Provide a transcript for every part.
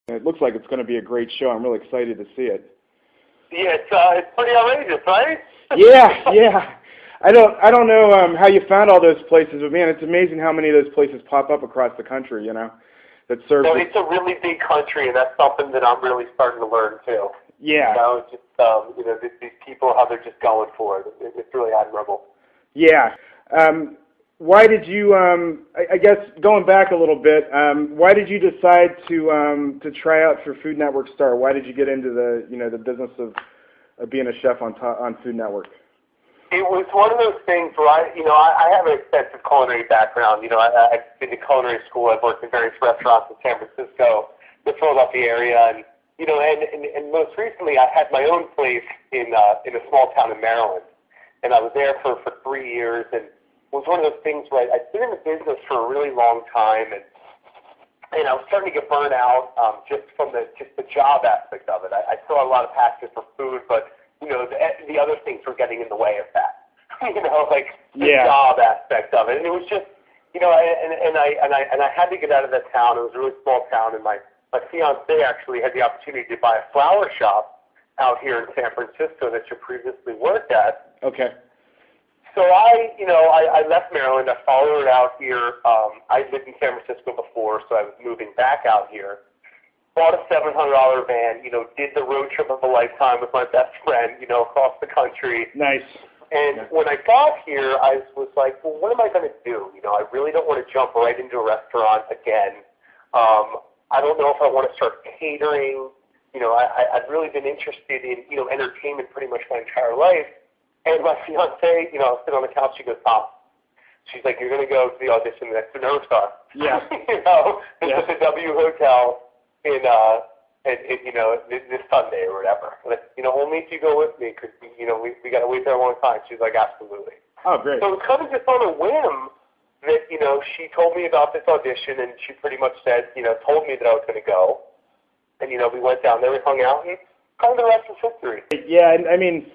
It looks like it's going to be a great show. I'm really excited to see it. Yeah, it's pretty outrageous, right? Yeah. I don't know how you found all those places, but man, it's amazing how many of those places pop up across the country. That serve. No, it's a really big country, and that's something that I'm really starting to learn too. Yeah. Just these people, how they're just going for it. It's really admirable. Yeah. Why did you? I guess going back a little bit, why did you decide to try out for Food Network Star? Why did you get into the business of being a chef on Food Network? It was one of those things where I have an extensive culinary background. I've been to culinary school. I've worked in various restaurants in San Francisco, the Philadelphia area, and most recently I had my own place in a small town in Maryland, and I was there for 3 years, and it was one of those things where I'd been in the business for a really long time, and I was starting to get burned out just from the job aspect of it. I still had a lot of passion for food, but the other things were getting in the way of that. The job aspect of it, and it was just, I had to get out of that town. It was a really small town, and my fiance actually had the opportunity to buy a flower shop out here in San Francisco that you previously worked at. Okay. So I left Maryland. I followed her out here. I lived in San Francisco before, so I was moving back out here. Bought a $700 van, did the road trip of a lifetime with my best friend, across the country. Nice. And when I got here, I was like, well, what am I going to do? I really don't want to jump right into a restaurant again. I don't know if I want to start catering. I've really been interested in, entertainment pretty much my entire life. And my fiance, I was sitting on the couch, she goes, Tom. She's like, you're going to go to the audition next to Nerve Star. Yeah. It's at the W Hotel in this Sunday or whatever. Like, only if you go with me, because, we got to wait there a long time. She's like, absolutely. Oh, great. So it was kind of just on a whim that, she told me about this audition, and she pretty much said, told me that I was going to go. And, we went down there, we hung out, and kind of the rest is history. Yeah, I mean,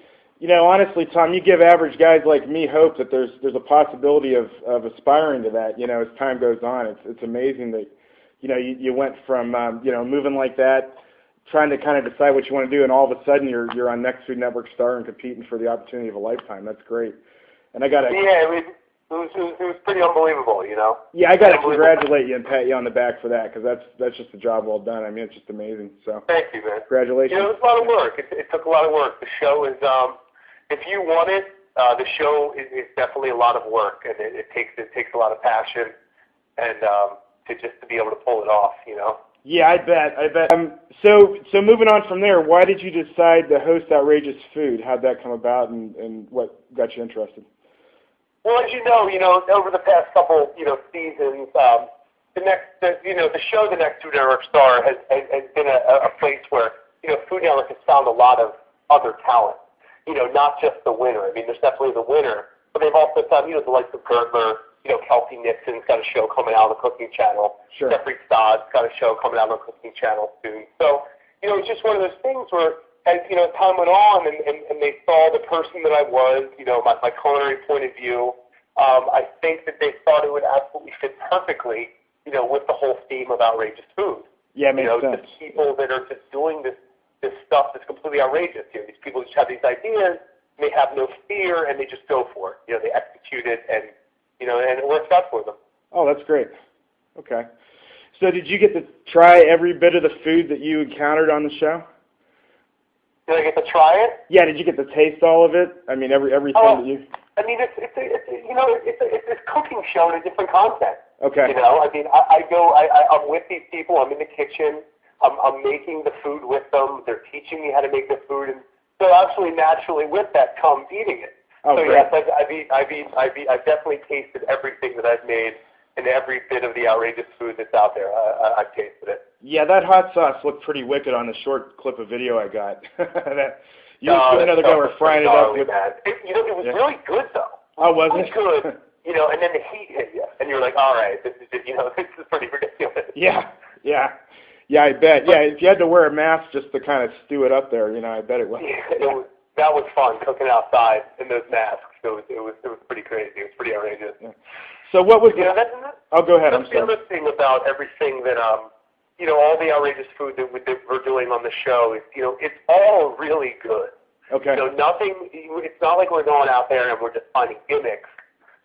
honestly, Tom, you give average guys like me hope that there's a possibility of aspiring to that, as time goes on. It's amazing that, you went from, moving like that, trying to kind of decide what you want to do, and all of a sudden you're on Next Food Network Star and competing for the opportunity of a lifetime. That's great. And I got to... Yeah, it was pretty unbelievable, Yeah, I got to congratulate you and pat you on the back for that, because that's just a job well done. I mean, it's just amazing. So thank you, man. Congratulations. It was a lot of work. It took a lot of work. The show is, if you want it, the show is definitely a lot of work, and it takes a lot of passion, and to be able to pull it off, Yeah, I bet. So moving on from there, why did you decide to host Outrageous Food? How'd that come about, and what got you interested? Well, as you know, over the past couple, seasons, the show, The Next Food Network Star, has been a place where, Food Network has found a lot of other talent. Not just the winner. I mean, there's definitely the winner, but they've also found, the likes of Gertler, Kelsey Nixon's got a show coming out on the Cooking Channel. Sure. Jeffrey Stodd's got a show coming out on the Cooking Channel soon. So, it's just one of those things where, as, time went on and they saw the person that I was, my culinary point of view, I think that they thought it would absolutely fit perfectly, with the whole theme of outrageous food. Yeah, makes sense. The people that are just doing this stuff that's completely outrageous. These people just have these ideas, and they have no fear, and they just go for it. They execute it, and and it works out for them. Oh, that's great. Okay. So did you get to try every bit of the food that you encountered on the show? Did I get to try it? Yeah. Did you get to taste all of it? I mean, everything that you. I mean, it's this cooking show in a different context. Okay. I mean, I'm with these people. I'm in the kitchen. I'm making the food with them. They're teaching me how to make the food, and so actually naturally with that comes eating it. Oh, so great. yes, I've definitely tasted everything that I've made, and every bit of the outrageous food that's out there. I've tasted it. Yeah, that hot sauce looked pretty wicked on the short clip of video I got. You know the guy were frying it up with. It was really good though. Oh, was it? Good. And then the heat hit you, and you're like, all right, this is pretty ridiculous. Yeah, I bet. Yeah, if you had to wear a mask just to kind of stew it up there, I bet it was. Yeah, that was fun cooking outside in those masks. It was pretty crazy. It was pretty outrageous. Yeah. So what was Go ahead. I'm sorry. The other thing about everything that all the outrageous food that we're doing on the show, it's all really good. Okay. Nothing. It's not like we're going out there and we're just finding gimmicks,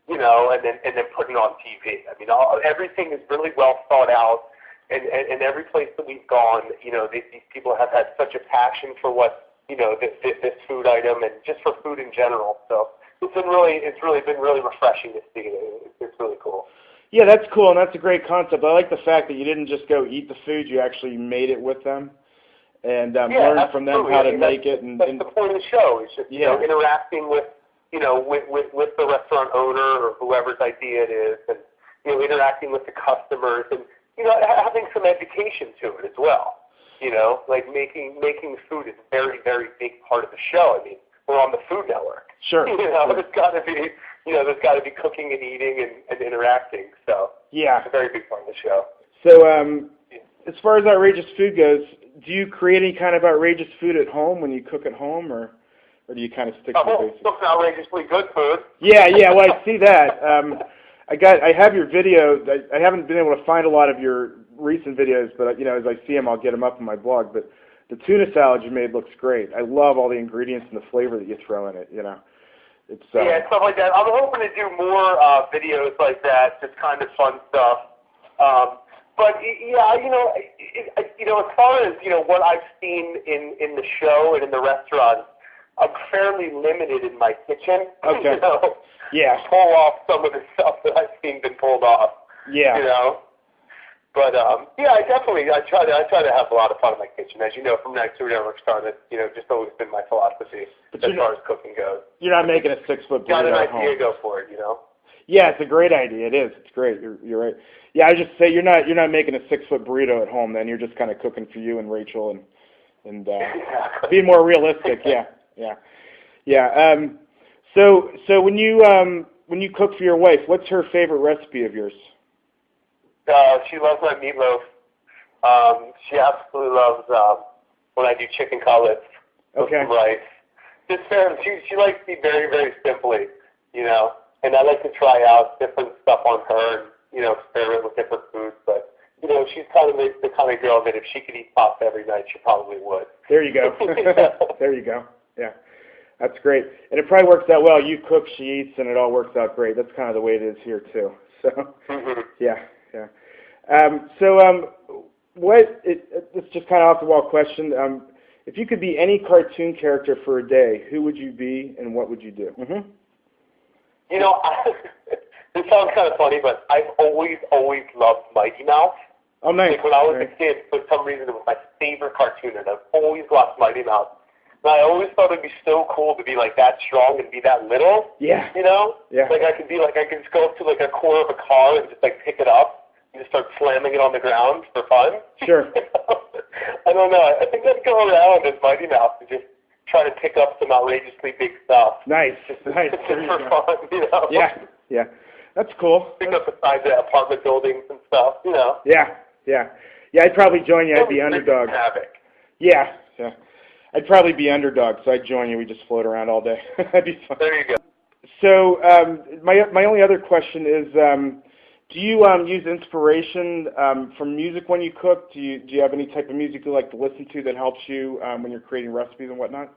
and then putting it on TV. I mean, everything is really well thought out, and every place that we've gone, these people have had such a passion for what this food item and just for food in general. So it's really been really refreshing to see. It's really cool. Yeah, that's cool, and that's a great concept. I like the fact that you didn't just go eat the food; you actually made it with them. And learn from them how to make it. And that's the point of the show. Is just interacting with with the restaurant owner or whoever's idea it is, and interacting with the customers, and having some education to it as well. Like making food is a very, very big part of the show. I mean, we're on the Food Network. Sure. There's got to be there's got to be cooking and eating and interacting. So it's a very big part of the show. So as far as outrageous food goes, do you create any kind of outrageous food at home when you cook at home, or do you kind of stick to the basics? Some outrageously good food. Yeah. Well, I see that. I have your video. I haven't been able to find a lot of your recent videos, but as I see them, I'll get them up on my blog. But the tuna salad you made looks great. I love all the ingredients and the flavor that you throw in it. It's stuff like that. I'm hoping to do more videos like that, just kind of fun stuff. But as far as what I've seen in the show and in the restaurant, I'm fairly limited in my kitchen. Okay. To pull off some of the stuff that I've seen been pulled off. Yeah. But I try to have a lot of fun in my kitchen. As you know, from Next Food Network started, just always been my philosophy as far as cooking goes. You're not making a 6-foot burrito got an at idea, home. go for it. Yeah, it's a great idea. It is. It's great. You're right. Yeah, I just say you're not making a 6-foot burrito at home. Then you're just kind of cooking for you and Rachel and exactly. Be more realistic. Yeah. So when you cook for your wife, what's her favorite recipe of yours? She loves my meatloaf. She absolutely loves when I do chicken cutlets with some rice. She likes to eat very, very simply, and I like to try out different stuff on her and, experiment with different foods. But, she's kind of the kind of girl that if she could eat pasta every night, she probably would. There you go. There you go. Yeah. That's great. And it probably works out well. You cook, she eats, and it all works out great. That's kind of the way it is here, too. So, yeah. It's just kind of off-the-wall question. If you could be any cartoon character for a day, who would you be and what would you do? Mm-hmm. This sounds kind of funny, but I've always loved Mighty Mouse. Oh, nice. Like when I was a kid, for some reason, it was my favorite cartoon, and I've always watched Mighty Mouse. And I always thought it'd be so cool to be like that strong and be that little. Yeah. Yeah. Like I could just go up to like a corner of a car and just like pick it up and just start slamming it on the ground for fun. Sure. I don't know. I think I'd go around as Mighty Mouse and just try to pick up some outrageously big stuff. Nice. Just for fun, Yeah. That's cool. Pick up the sides of apartment buildings and stuff, Yeah, I'd probably join you. I'd be underdog. Havoc. Yeah. I'd probably be underdog, so I'd join you. We just float around all day. That'd be fun. There you go. So my only other question is, do you use inspiration from music when you cook? Do you have any type of music you like to listen to that helps you when you're creating recipes and whatnot?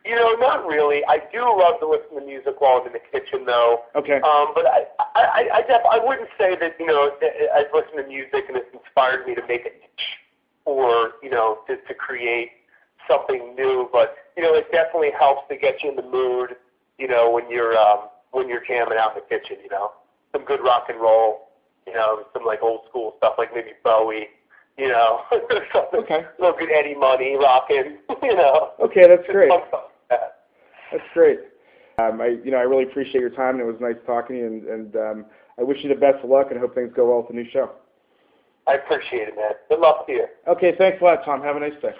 Not really. I do love to listen to music while I'm in the kitchen, though. Okay. But I wouldn't say that I've listened to music and it's inspired me to make a dish or to create something new. But it definitely helps to get you in the mood. When you're jamming out in the kitchen. Some good rock and roll. Some like old school stuff like maybe Bowie. Something, okay. A little good Eddie Money rocking. Okay, that's great. That's great. I really appreciate your time, and it was nice talking to you, and I wish you the best of luck and hope things go well with the new show. I appreciate it, man. Good luck to you. Okay, thanks a lot, Tom. Have a nice day.